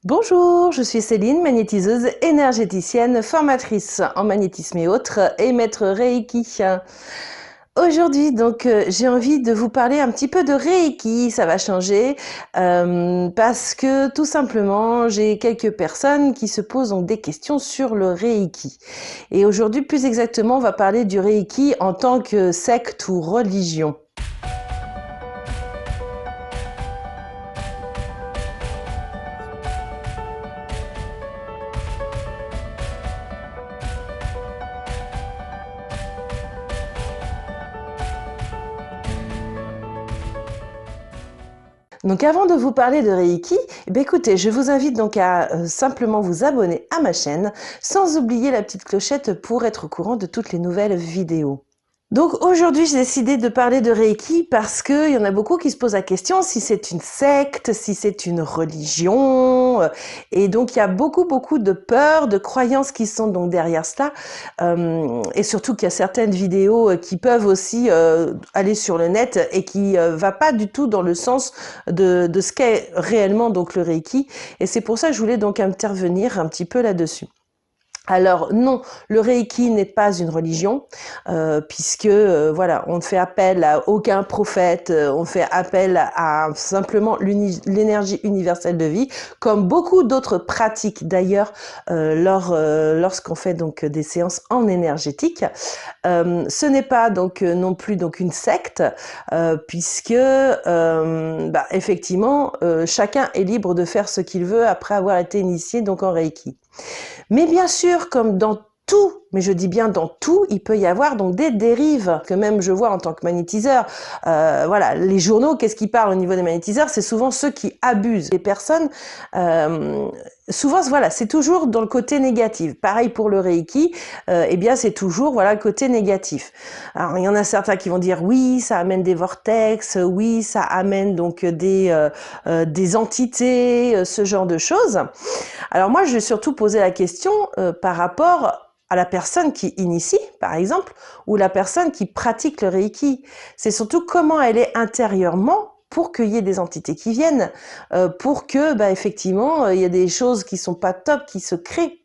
Bonjour, je suis Céline, magnétiseuse énergéticienne, formatrice en magnétisme et autres, et maître Reiki. Aujourd'hui, j'ai envie de vous parler un petit peu de Reiki. Ça va changer parce que tout simplement, j'ai quelques personnes qui se posent donc des questions sur le Reiki. Et aujourd'hui, plus exactement, on va parler du Reiki en tant que secte ou religion. Donc avant de vous parler de Reiki, écoutez, je vous invite donc à simplement vous abonner à ma chaîne, sans oublier la petite clochette pour être au courant de toutes les nouvelles vidéos. Donc aujourd'hui, j'ai décidé de parler de Reiki parce qu'il y en a beaucoup qui se posent la question si c'est une secte, si c'est une religion. Et donc il y a beaucoup de peurs, de croyances qui sont donc derrière cela. Et surtout qu'il y a certaines vidéos qui peuvent aussi aller sur le net et qui va pas du tout dans le sens de ce qu'est réellement donc le Reiki. Et c'est pour ça que je voulais donc intervenir un petit peu là-dessus. Alors non, le Reiki n'est pas une religion, puisque voilà, on ne fait appel à aucun prophète, on fait appel à simplement l'énergie universelle de vie, comme beaucoup d'autres pratiques d'ailleurs lorsqu'on fait donc des séances en énergétique. Ce n'est pas donc non plus donc une secte, puisque effectivement chacun est libre de faire ce qu'il veut après avoir été initié donc en Reiki. Mais bien sûr, comme dans tout, mais je dis bien dans tout, il peut y avoir donc des dérives que même je vois en tant que magnétiseur. Voilà, les journaux, qu'est-ce qui parle au niveau des magnétiseurs? C'est souvent ceux qui abusent. Les personnes, souvent, voilà, c'est toujours dans le côté négatif. Pareil pour le Reiki, eh bien, c'est toujours voilà le côté négatif. Alors, il y en a certains qui vont dire oui, ça amène des vortex, oui, ça amène donc des entités, ce genre de choses. Alors moi, je vais surtout poser la question par rapport à la personne qui initie, par exemple, ou la personne qui pratique le Reiki. C'est surtout comment elle est intérieurement pour qu'il y ait des entités qui viennent, pour que, effectivement, il y a des choses qui sont pas top, qui se créent.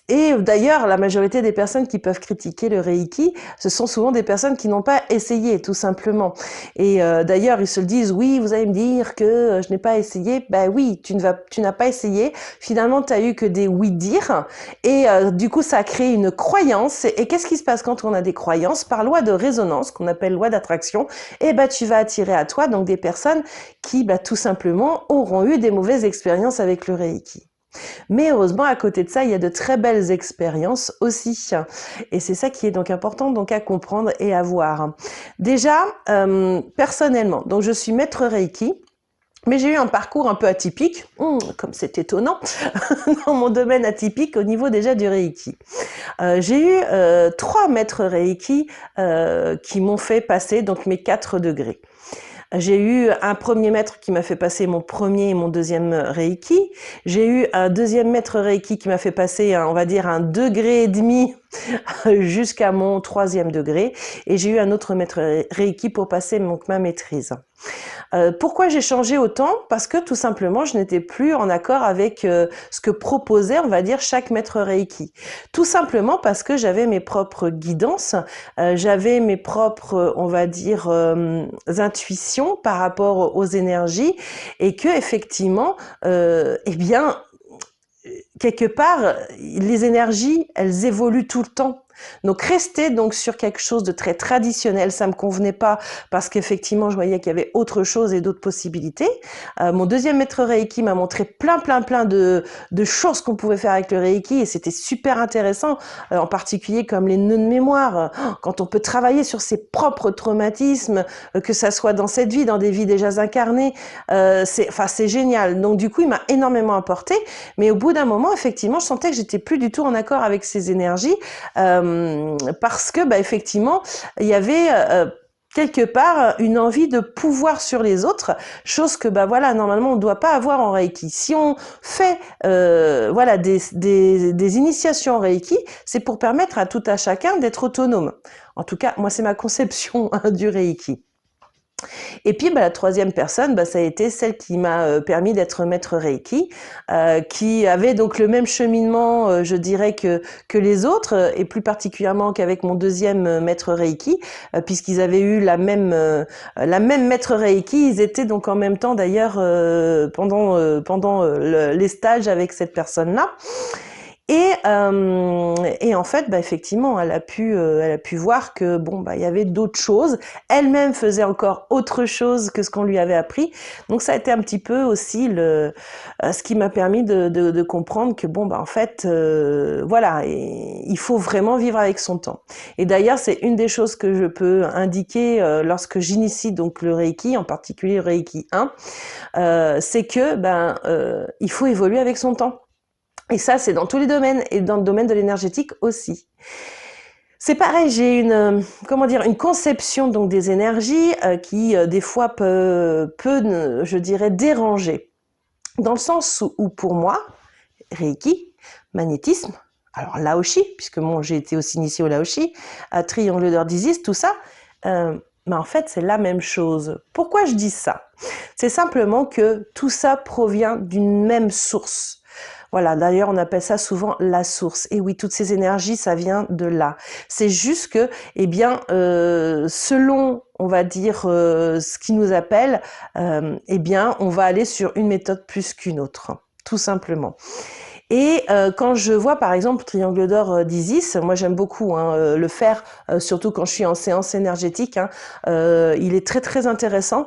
Et d'ailleurs, la majorité des personnes qui peuvent critiquer le Reiki, ce sont souvent des personnes qui n'ont pas essayé, tout simplement. Et d'ailleurs, ils se le disent, oui, vous allez me dire que je n'ai pas essayé. Ben oui, tu n'as pas essayé. Finalement, tu as eu que des oui-dire. Et du coup, ça a créé une croyance. Et qu'est-ce qui se passe quand on a des croyances? Par loi de résonance, qu'on appelle loi d'attraction, et tu vas attirer à toi donc des personnes qui, tout simplement, auront eu des mauvaises expériences avec le Reiki. Mais heureusement, à côté de ça, il y a de très belles expériences aussi. Et c'est ça qui est donc important donc à comprendre et à voir. Déjà, personnellement, donc je suis maître Reiki. Mais j'ai eu un parcours un peu atypique, comme c'est étonnant, dans mon domaine atypique au niveau déjà du Reiki. J'ai eu 3 maîtres Reiki qui m'ont fait passer donc mes 4 degrés. J'ai eu un premier maître qui m'a fait passer mon premier et mon deuxième Reiki. J'ai eu un deuxième maître Reiki qui m'a fait passer, on va dire, un degré et demi jusqu'à mon 3e degré. Et j'ai eu un autre maître Reiki pour passer ma maîtrise. Pourquoi j'ai changé autant? Parce que tout simplement, je n'étais plus en accord avec ce que proposait, on va dire, chaque maître Reiki. Tout simplement parce que j'avais mes propres guidances, j'avais mes propres, on va dire, intuitions par rapport aux énergies, et que effectivement, quelque part, les énergies, elles évoluent tout le temps. Donc rester donc sur quelque chose de très traditionnel, ça me convenait pas parce qu'effectivement je voyais qu'il y avait autre chose et d'autres possibilités. Mon deuxième maître Reiki m'a montré plein de choses qu'on pouvait faire avec le Reiki et c'était super intéressant, en particulier comme les nœuds de mémoire, quand on peut travailler sur ses propres traumatismes, que ça soit dans cette vie, dans des vies déjà incarnées, c'est génial. Donc du coup il m'a énormément apporté, mais au bout d'un moment effectivement je sentais que j'étais plus du tout en accord avec ces énergies. Parce que effectivement il y avait quelque part une envie de pouvoir sur les autres, chose que voilà normalement on ne doit pas avoir en Reiki. Si on fait voilà des initiations en Reiki, c'est pour permettre à tout à chacun d'être autonome. En tout cas, moi c'est ma conception du Reiki. Et puis, la troisième personne, ça a été celle qui m'a permis d'être maître Reiki, qui avait donc le même cheminement, je dirais, que les autres, et plus particulièrement qu'avec mon deuxième maître Reiki, puisqu'ils avaient eu la même maître Reiki. Ils étaient donc en même temps, d'ailleurs, pendant les stages avec cette personne-là. Et en fait, effectivement, elle a pu voir que il y avait d'autres choses. Elle-même faisait encore autre chose que ce qu'on lui avait appris. Donc ça a été un petit peu aussi ce qui m'a permis de comprendre que en fait, voilà, et il faut vraiment vivre avec son temps. Et d'ailleurs, c'est une des choses que je peux indiquer lorsque j'initie donc le Reiki, en particulier le Reiki 1, c'est que il faut évoluer avec son temps. Et ça, c'est dans tous les domaines, et dans le domaine de l'énergétique aussi. C'est pareil, j'ai une conception donc des énergies qui des fois peut, je dirais, déranger. Dans le sens où pour moi, Reiki, magnétisme, alors Laoshi, puisque j'ai été aussi initiée au Laoshi, à triangle d'or d'Isis, tout ça, mais en fait, c'est la même chose. Pourquoi je dis ça? C'est simplement que tout ça provient d'une même source. Voilà, d'ailleurs, on appelle ça souvent la source. Et oui, toutes ces énergies, ça vient de là. C'est juste que, selon, on va dire, ce qui nous appelle, on va aller sur une méthode plus qu'une autre, tout simplement. Et quand je vois par exemple Triangle d'or d'Isis, moi j'aime beaucoup le faire, surtout quand je suis en séance énergétique. Il est très très intéressant.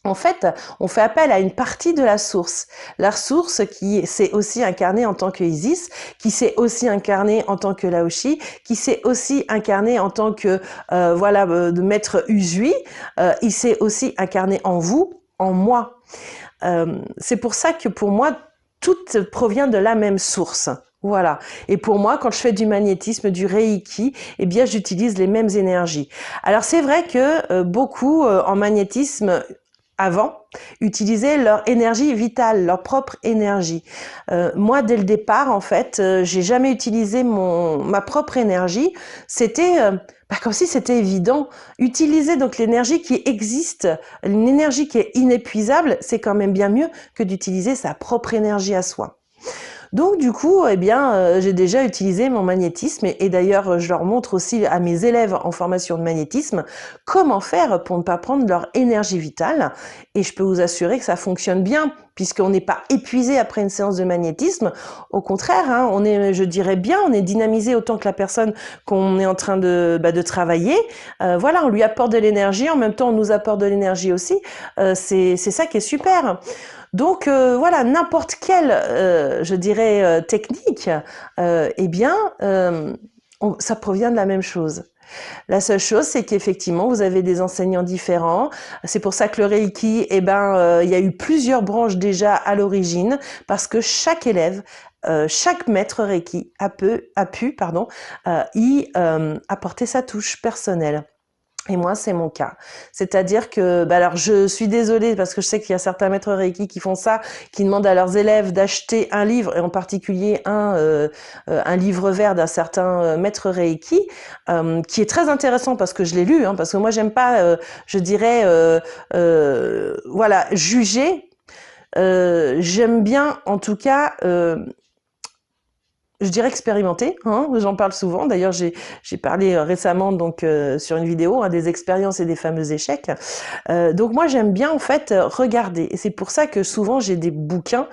En fait, on fait appel à une partie de la source. La source qui s'est aussi incarnée en tant que Isis, qui s'est aussi incarnée en tant que Laoshi, qui s'est aussi incarnée en tant que de maître Usui. Il s'est aussi incarné en vous, en moi. C'est pour ça que pour moi, tout provient de la même source. Voilà. Et pour moi, quand je fais du magnétisme, du Reiki, j'utilise les mêmes énergies. Alors c'est vrai que beaucoup en magnétisme avant, utilisaient leur énergie vitale, leur propre énergie. Moi, dès le départ, en fait, j'ai jamais utilisé ma propre énergie. C'était comme si c'était évident. Utiliser donc l'énergie qui existe, une énergie qui est inépuisable, c'est quand même bien mieux que d'utiliser sa propre énergie à soi. Donc du coup, j'ai déjà utilisé mon magnétisme et d'ailleurs, je leur montre aussi à mes élèves en formation de magnétisme comment faire pour ne pas prendre leur énergie vitale. Et je peux vous assurer que ça fonctionne bien puisqu'on n'est pas épuisé après une séance de magnétisme. Au contraire, on est, je dirais bien, on est dynamisé autant que la personne qu'on est en train de travailler. On lui apporte de l'énergie, en même temps on nous apporte de l'énergie aussi. C'est ça qui est super. Donc n'importe quelle, je dirais, technique, ça provient de la même chose. La seule chose, c'est qu'effectivement, vous avez des enseignants différents. C'est pour ça que le Reiki, il y a eu plusieurs branches déjà à l'origine, parce que chaque élève, chaque maître Reiki a pu y apporter sa touche personnelle. Et moi, c'est mon cas. C'est-à-dire que, alors je suis désolée parce que je sais qu'il y a certains maîtres Reiki qui font ça, qui demandent à leurs élèves d'acheter un livre, et en particulier un livre vert d'un certain maître Reiki, qui est très intéressant parce que je l'ai lu, parce que moi j'aime pas, je dirais, juger. J'aime bien, en tout cas, je dirais expérimenter, j'en parle souvent. D'ailleurs, j'ai parlé récemment donc sur une vidéo des expériences et des fameux échecs. Donc moi, j'aime bien en fait regarder, et c'est pour ça que souvent j'ai des bouquins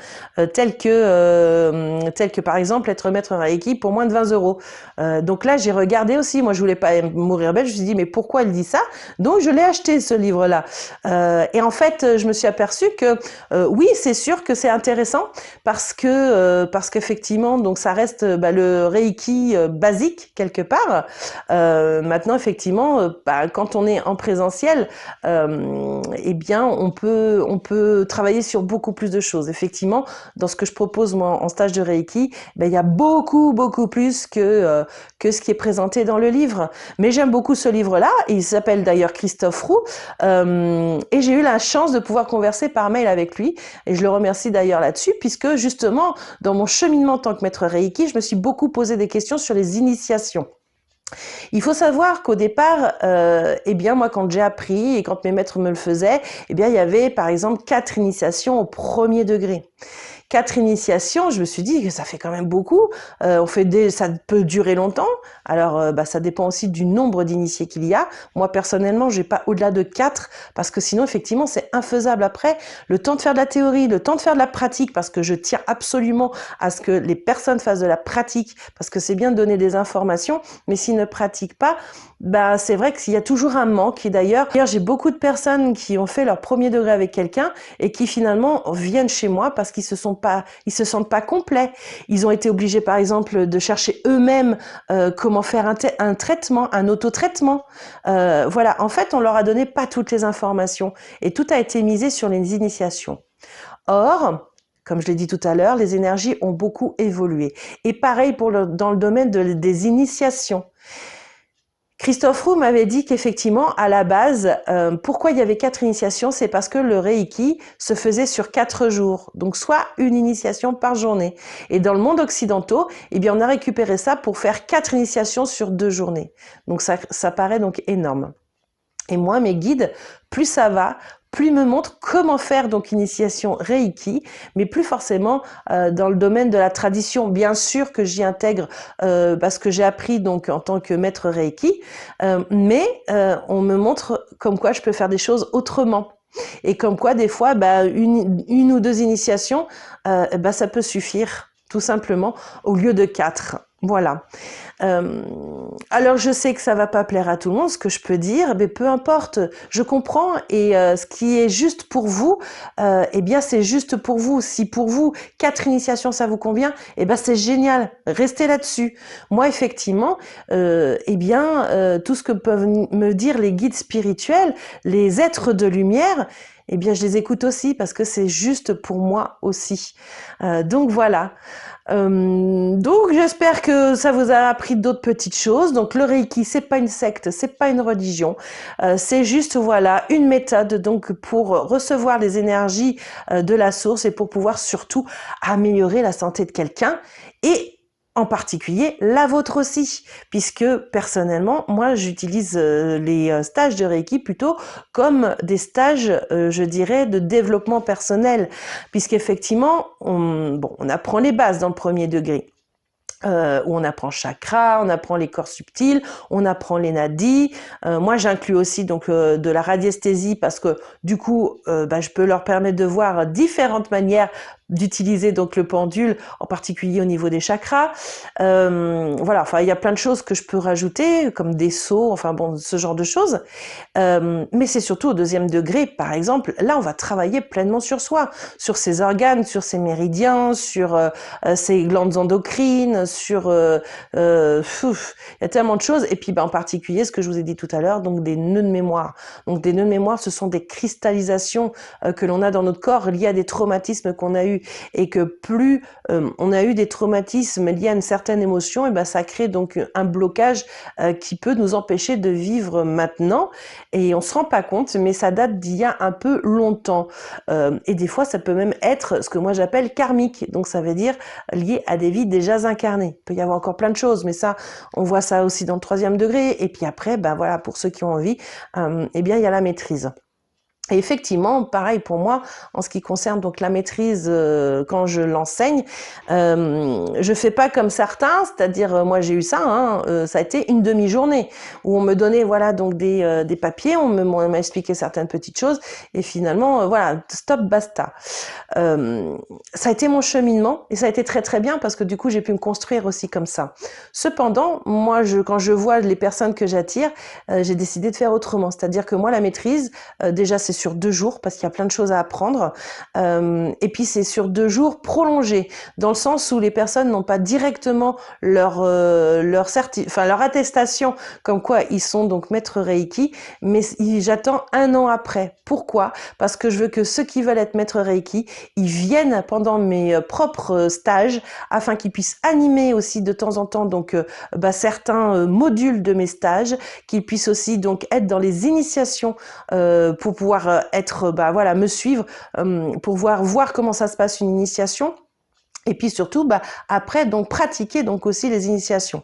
tels que par exemple être maître Reiki pour moins de 20 €. Donc là, j'ai regardé aussi. Moi, je voulais pas mourir bête. Je me suis dit mais pourquoi elle dit ça? Donc je l'ai acheté ce livre-là. Et en fait, je me suis aperçue que oui, c'est sûr que c'est intéressant parce qu'effectivement, donc ça reste le Reiki basique quelque part. Maintenant, effectivement, quand on est en présentiel, on peut travailler sur beaucoup plus de choses. Effectivement, dans ce que je propose moi en stage de Reiki, il y a beaucoup plus que ce qui est présenté dans le livre. Mais j'aime beaucoup ce livre-là. Il s'appelle d'ailleurs Christophe Roux, et j'ai eu la chance de pouvoir converser par mail avec lui. Et je le remercie d'ailleurs là-dessus, puisque justement, dans mon cheminement en tant que maître Reiki, je me suis beaucoup posé des questions sur les initiations. Il faut savoir qu'au départ, eh bien moi quand j'ai appris et quand mes maîtres me le faisaient, eh bien il y avait par exemple 4 initiations au premier degré. 4 initiations, je me suis dit que ça fait quand même beaucoup. Ça peut durer longtemps. Alors, ça dépend aussi du nombre d'initiés qu'il y a. Moi, personnellement, j'ai pas au-delà de 4 parce que sinon, effectivement, c'est infaisable après. Le temps de faire de la théorie, le temps de faire de la pratique, parce que je tiens absolument à ce que les personnes fassent de la pratique, parce que c'est bien de donner des informations, mais s'ils ne pratiquent pas, c'est vrai qu'il y a toujours un manque. Et d'ailleurs, j'ai beaucoup de personnes qui ont fait leur premier degré avec quelqu'un et qui finalement viennent chez moi parce qu'ils se sentent pas complets. Ils ont été obligés, par exemple, de chercher eux-mêmes comment faire un traitement, un autotraitement. Voilà, en fait, on leur a donné pas toutes les informations et tout a été misé sur les initiations. Or, comme je l'ai dit tout à l'heure, les énergies ont beaucoup évolué. Et pareil dans le domaine des initiations. Christophe Roux m'avait dit qu'effectivement, à la base, pourquoi il y avait 4 initiations, c'est parce que le Reiki se faisait sur 4 jours. Donc, soit une initiation par journée. Et dans le monde occidental, eh bien, on a récupéré ça pour faire 4 initiations sur 2 journées. Donc, ça paraît donc énorme. Et moi, mes guides, plus ça va, plus ils me montrent comment faire donc initiation Reiki, mais plus forcément dans le domaine de la tradition. Bien sûr que j'y intègre parce que j'ai appris donc en tant que maître Reiki, mais on me montre comme quoi je peux faire des choses autrement. Et comme quoi des fois, une ou 2 initiations, ça peut suffire tout simplement au lieu de 4. Voilà. Alors je sais que ça va pas plaire à tout le monde, ce que je peux dire, mais peu importe, je comprends et ce qui est juste pour vous, eh bien c'est juste pour vous. Si pour vous 4 initiations ça vous convient, eh ben c'est génial, restez là-dessus. Moi effectivement, tout ce que peuvent me dire les guides spirituels, les êtres de lumière, eh bien je les écoute aussi parce que c'est juste pour moi aussi. Donc voilà. Donc j'espère que ça vous a appris d'autres petites choses. Donc le Reiki, c'est pas une secte, c'est pas une religion, c'est juste voilà une méthode donc pour recevoir les énergies de la source et pour pouvoir surtout améliorer la santé de quelqu'un et en particulier la vôtre aussi, puisque personnellement, moi j'utilise les stages de Reiki plutôt comme des stages, je dirais, de développement personnel, puisqu'effectivement, on apprend les bases dans le premier degré. Où on apprend chakra, on apprend les corps subtils, on apprend les nadis. Moi, j'inclus aussi donc de la radiesthésie parce que du coup, je peux leur permettre de voir différentes manières d'utiliser donc le pendule, en particulier au niveau des chakras. Voilà, enfin, il y a plein de choses que je peux rajouter, comme des sauts, enfin bon, ce genre de choses. Mais c'est surtout au deuxième degré, par exemple, là, on va travailler pleinement sur soi, sur ses organes, sur ses méridiens, sur ses glandes endocrines, il y a tellement de choses. Et puis, en particulier, ce que je vous ai dit tout à l'heure, donc des nœuds de mémoire. Donc, des nœuds de mémoire, ce sont des cristallisations que l'on a dans notre corps liées à des traumatismes qu'on a eus. Et que plus on a eu des traumatismes liés à une certaine émotion, et ça crée donc un blocage qui peut nous empêcher de vivre maintenant. Et on se rend pas compte, mais ça date d'il y a un peu longtemps. Et des fois, ça peut même être ce que moi j'appelle karmique. Donc, ça veut dire lié à des vies déjà incarnées. Il peut y avoir encore plein de choses, mais ça, on voit ça aussi dans le 3e degré. Et puis après, voilà, pour ceux qui ont envie, il y a la maîtrise. Et effectivement, pareil pour moi, en ce qui concerne donc la maîtrise, quand je l'enseigne, je fais pas comme certains, c'est-à-dire moi j'ai eu ça, ça a été une demi-journée où on me donnait voilà donc des papiers, on m'a expliqué certaines petites choses et finalement voilà stop basta. Ça a été mon cheminement et ça a été très très bien parce que du coup j'ai pu me construire aussi comme ça. Cependant, moi quand je vois les personnes que j'attire, j'ai décidé de faire autrement, c'est-à-dire que moi la maîtrise, déjà c'est sur 2 jours parce qu'il y a plein de choses à apprendre. Et puis c'est sur 2 jours prolongés, dans le sens où les personnes n'ont pas directement leur attestation comme quoi ils sont donc maîtres Reiki, mais j'attends 1 an après. Pourquoi? Parce que je veux que ceux qui veulent être maîtres Reiki, ils viennent pendant mes propres stages afin qu'ils puissent animer aussi de temps en temps donc certains modules de mes stages, qu'ils puissent aussi donc être dans les initiations pour pouvoir être me suivre pour voir comment ça se passe une initiation et puis surtout après donc pratiquer donc aussi les initiations.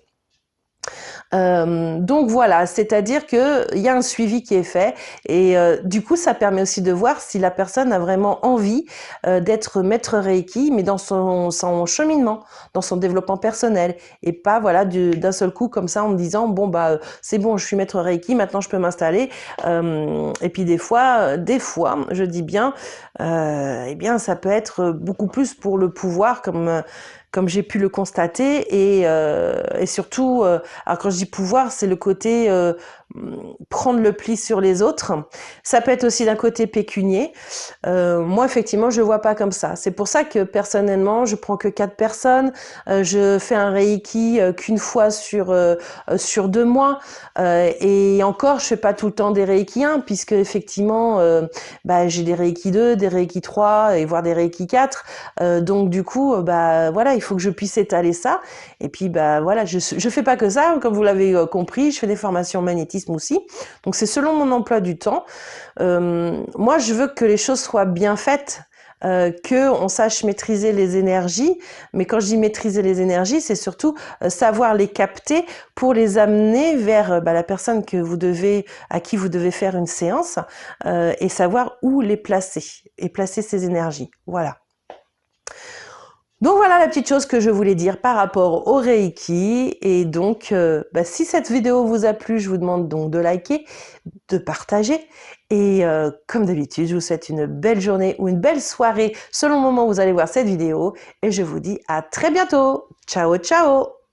Donc voilà, c'est-à-dire qu'il y a un suivi qui est fait et du coup, ça permet aussi de voir si la personne a vraiment envie d'être maître Reiki, mais dans son cheminement, dans son développement personnel et pas voilà d'un seul coup comme ça en me disant bon bah c'est bon, je suis maître Reiki, maintenant je peux m'installer. Et puis des fois, je dis bien, eh bien ça peut être beaucoup plus pour le pouvoir comme j'ai pu le constater et surtout alors quand je dis pouvoir, c'est le côté prendre le pli sur les autres. Ça peut être aussi d'un côté pécunier. Moi, effectivement, je le vois pas comme ça. C'est pour ça que personnellement, je prends que 4 personnes. Je fais un Reiki qu'une fois sur 2 mois. Et encore, je fais pas tout le temps des Reiki 1, puisque effectivement, bah, j'ai des Reiki 2, des Reiki 3 et voire des Reiki 4. Donc du coup, bah voilà, il faut que je puisse étaler ça. Et puis bah voilà, je fais pas que ça, comme vous l'avez compris, je fais des formations en magnétisme aussi. Donc c'est selon mon emploi du temps. Moi, je veux que les choses soient bien faites. Que on sache maîtriser les énergies, mais quand je dis maîtriser les énergies, c'est surtout savoir les capter pour les amener vers la personne à qui vous devez faire une séance et savoir où les placer et placer ces énergies. Voilà. Donc voilà la petite chose que je voulais dire par rapport au Reiki. Et donc, si cette vidéo vous a plu, je vous demande donc de liker, de partager. Et comme d'habitude, je vous souhaite une belle journée ou une belle soirée selon le moment où vous allez voir cette vidéo. Et je vous dis à très bientôt. Ciao, ciao!